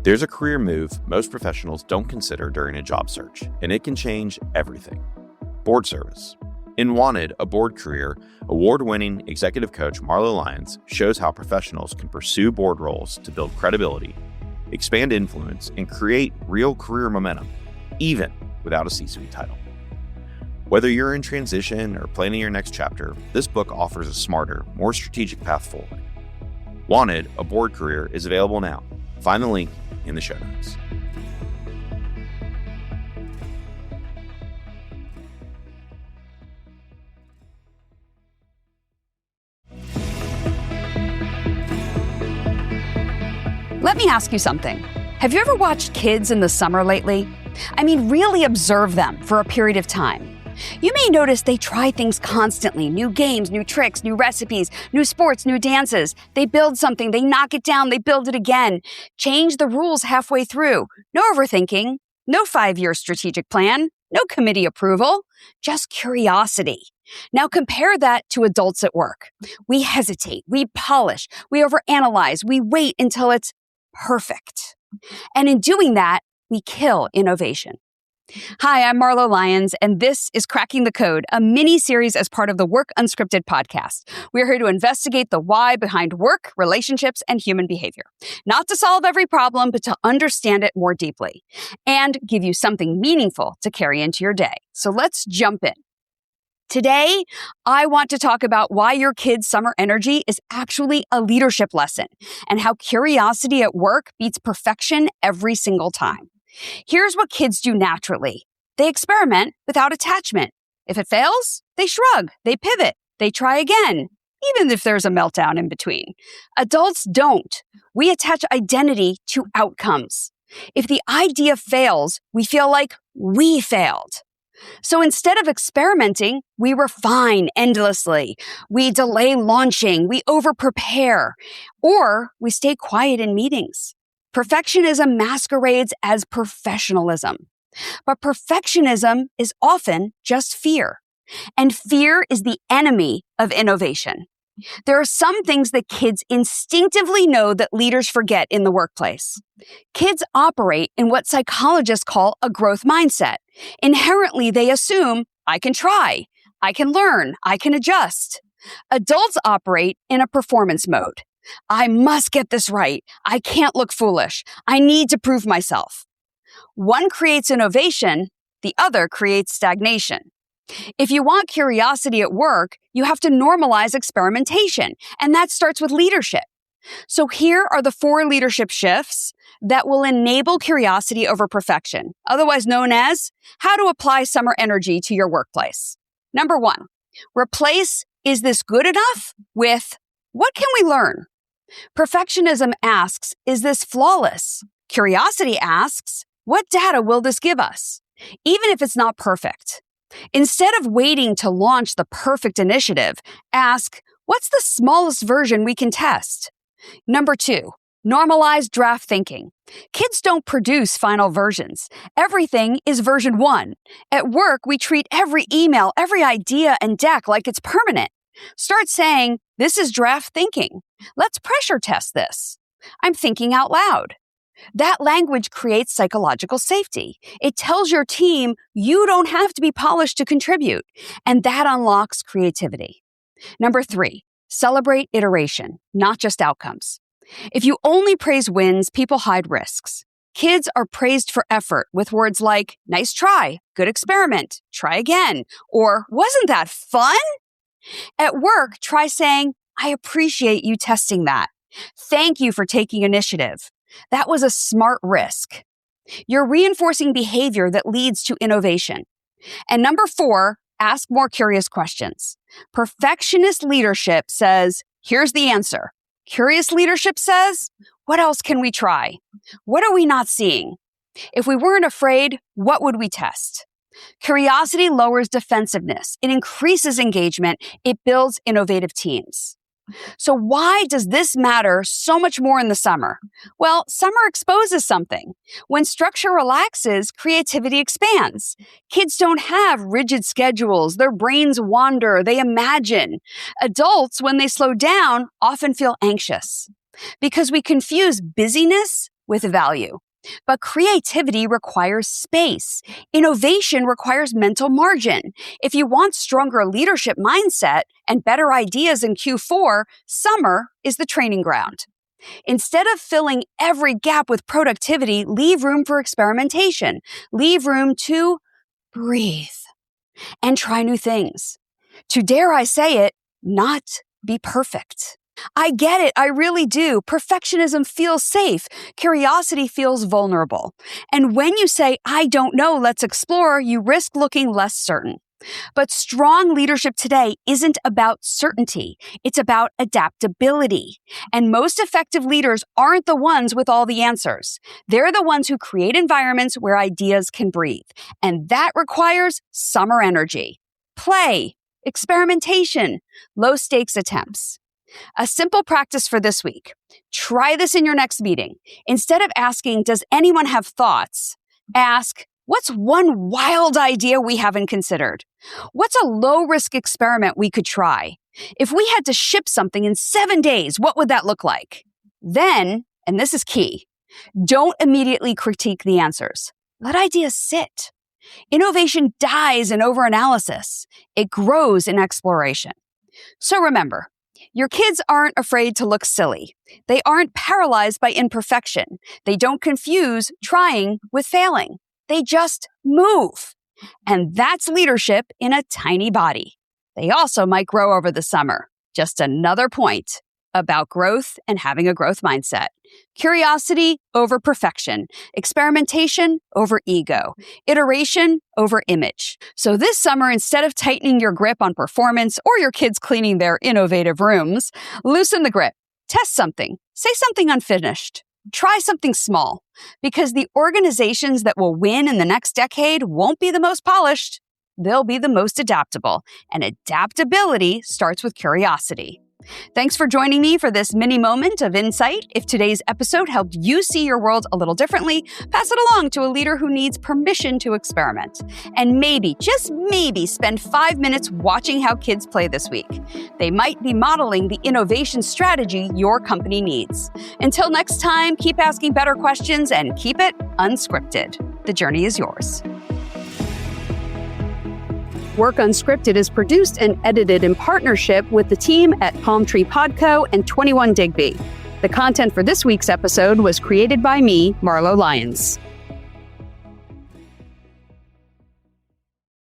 There's a career move most professionals don't consider during a job search, and it can change everything. Board service. In Wanted, a board career, award-winning executive coach Marlo Lyons shows how professionals can pursue board roles to build credibility, expand influence, and create real career momentum, even without a C-suite title. Whether you're in transition or planning your next chapter, this book offers a smarter, more strategic path forward. Wanted, a board career, is available now. Find the link in the show notes. Let me ask you something. Have you ever watched kids in the summer lately? I mean, really observe them for a period of time. You may notice they try things constantly, new games, new tricks, new recipes, new sports, new dances. They build something, they knock it down, they build it again. Change the rules halfway through. No overthinking, no 5-year strategic plan, no committee approval, just curiosity. Now compare that to adults at work. We hesitate, we polish, we overanalyze, we wait until it's perfect. And in doing that, we kill innovation. Hi, I'm Marlo Lyons, and this is Cracking the Code, a mini-series as part of the Work Unscripted podcast. We're here to investigate the why behind work, relationships, and human behavior. Not to solve every problem, but to understand it more deeply and give you something meaningful to carry into your day. So let's jump in. Today, I want to talk about why your kids' summer energy is actually a leadership lesson and how curiosity at work beats perfection every single time. Here's what kids do naturally. They experiment without attachment. If it fails, they shrug, they pivot, they try again, even if there's a meltdown in between. Adults don't. We attach identity to outcomes. If the idea fails, we feel like we failed. So instead of experimenting, we refine endlessly. We delay launching, we over-prepare, or we stay quiet in meetings. Perfectionism masquerades as professionalism. But perfectionism is often just fear. And fear is the enemy of innovation. There are some things that kids instinctively know that leaders forget in the workplace. Kids operate in what psychologists call a growth mindset. Inherently, they assume, I can try, I can learn, I can adjust. Adults operate in a performance mode. I must get this right. I can't look foolish. I need to prove myself. One creates innovation, the other creates stagnation. If you want curiosity at work, you have to normalize experimentation, and that starts with leadership. So here are the 4 leadership shifts that will enable curiosity over perfection, otherwise known as how to apply summer energy to your workplace. Number 1, replace "is this good enough?" with "what can we learn?" Perfectionism asks, is this flawless? Curiosity asks, what data will this give us? Even if it's not perfect. Instead of waiting to launch the perfect initiative, ask, what's the smallest version we can test? Number 2, normalize draft thinking. Kids don't produce final versions. Everything is version 1. At work, we treat every email, every idea and deck like it's permanent. Start saying, this is draft thinking. Let's pressure test this. I'm thinking out loud. That language creates psychological safety. It tells your team you don't have to be polished to contribute, and that unlocks creativity. Number 3, celebrate iteration, not just outcomes. If you only praise wins, people hide risks. Kids are praised for effort with words like, nice try, good experiment, try again, or wasn't that fun? At work, try saying, I appreciate you testing that. Thank you for taking initiative. That was a smart risk. You're reinforcing behavior that leads to innovation. And number 4, ask more curious questions. Perfectionist leadership says, here's the answer. Curious leadership says, what else can we try? What are we not seeing? If we weren't afraid, what would we test? Curiosity lowers defensiveness. It increases engagement. It builds innovative teams. So why does this matter so much more in the summer? Well, summer exposes something. When structure relaxes, creativity expands. Kids don't have rigid schedules. Their brains wander. They imagine. Adults, when they slow down, often feel anxious because we confuse busyness with value. But creativity requires space. Innovation requires mental margin. If you want stronger leadership mindset and better ideas in Q4, summer is the training ground. Instead of filling every gap with productivity, leave room for experimentation. Leave room to breathe and try new things. To, dare I say it, not be perfect. I get it. I really do. Perfectionism feels safe. Curiosity feels vulnerable. And when you say, I don't know, let's explore, you risk looking less certain. But strong leadership today isn't about certainty. It's about adaptability. And most effective leaders aren't the ones with all the answers. They're the ones who create environments where ideas can breathe. And that requires summer energy, play, experimentation, low stakes attempts. A simple practice for this week. Try this in your next meeting. Instead of asking, does anyone have thoughts? Ask, what's one wild idea we haven't considered? What's a low-risk experiment we could try? If we had to ship something in 7 days, what would that look like? Then, and this is key, don't immediately critique the answers. Let ideas sit. Innovation dies in overanalysis. It grows in exploration. So remember, your kids aren't afraid to look silly. They aren't paralyzed by imperfection. They don't confuse trying with failing. They just move. And that's leadership in a tiny body. They also might grow over the summer. Just another point about growth and having a growth mindset. Curiosity over perfection. Experimentation over ego. Iteration over image. So this summer, instead of tightening your grip on performance or your kids cleaning their innovative rooms, loosen the grip. Test something. Say something unfinished. Try something small. Because the organizations that will win in the next decade won't be the most polished. They'll be the most adaptable. And adaptability starts with curiosity. Thanks for joining me for this mini moment of insight. If today's episode helped you see your world a little differently, pass it along to a leader who needs permission to experiment. And maybe, just maybe, spend 5 minutes watching how kids play this week. They might be modeling the innovation strategy your company needs. Until next time, keep asking better questions and keep it unscripted. The journey is yours. Work Unscripted is produced and edited in partnership with the team at Palm Tree Podco and 21 Digby. The content for this week's episode was created by me, Marlo Lyons.